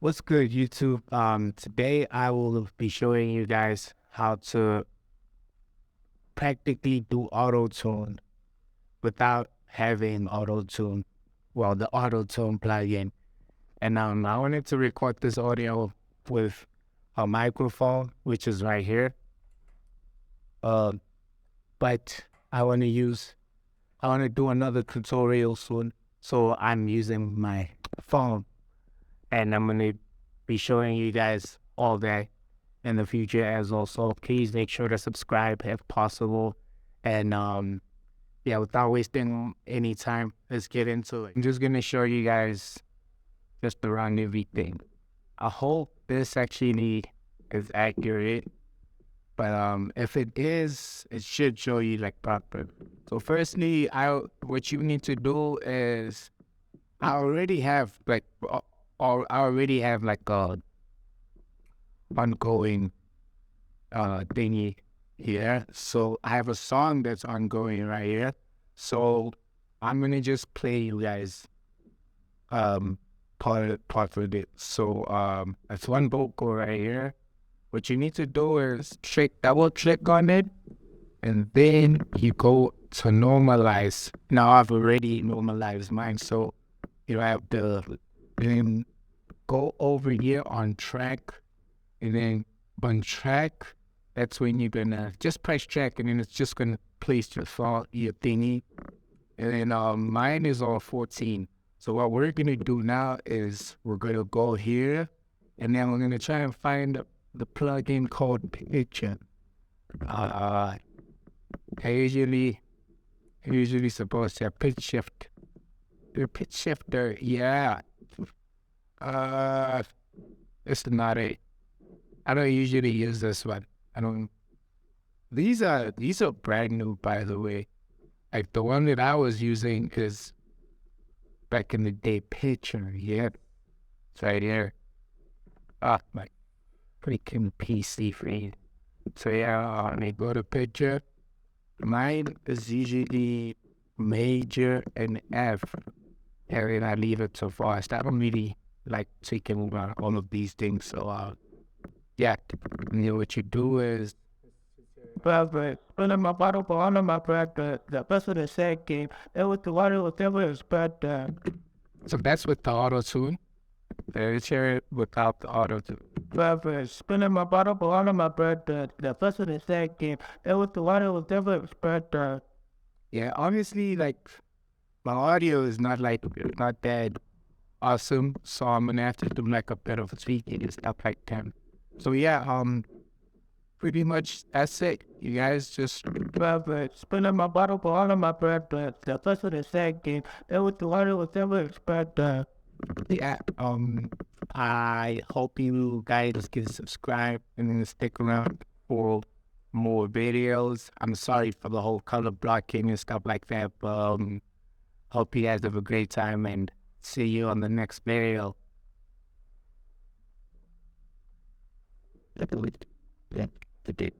What's good, YouTube? Today I will be showing you guys how to practically do auto-tune without having auto-tune, the auto-tune plugin. And I wanted to record this audio with a microphone, which is right here. But I want to do another tutorial soon, so I'm using my phone. And I'm going to be showing you guys all that in the future as well. So please make sure to subscribe if possible. And without wasting any time, let's get into it. I'm just going to show you guys just around everything. I hope this actually is accurate. But if it is, it should show you like proper. So firstly, what you need to do is I already have like a ongoing thingy here. So I have a song that's ongoing right here. So I'm gonna just play you guys part of it. So that's one vocal right here. What you need to do is double click on it, and then you go to normalize. Now I've already normalized mine, so you have to then go over here on track, and then on track, that's when you're gonna just press track, and then it's just gonna place your thingy. And then mine is on 14. So what we're gonna do now is we're gonna go here, and then we're gonna try and find the plugin called Picture. I usually supposed to have pitch shift. The pitch shifter, yeah. It's not it. I don't usually use this one. I don't. These are brand new, by the way. Like the one that I was using is back in the day. Picture, yeah. It's right here. My freaking PC frame. So yeah, let me go to Picture. Mine is usually major and F. And then I leave it to fast. I don't really like taking all of these things. So what you do is Putting my bottle for all of my breath, the best of the sad game. It was the water, whatever is bad. So that's with the auto-tune. Let's hear it without the auto-tune. Spinning my bottle for all of my breath, the best of the sad game. It was the water, whatever is bad. Yeah, obviously, like, my audio is not that awesome, so I'm gonna have to do like a bit of tweaking and stuff like that. So yeah, pretty much that's it. You guys just Spinning my bottle for all of my breath, the best of the sad game. It was the water, whatever is bad. yeah. I hope you guys can subscribe and then stick around for more videos. I'm sorry for the whole color blocking and stuff like that, but hope you guys have a great time and see you on the next video. The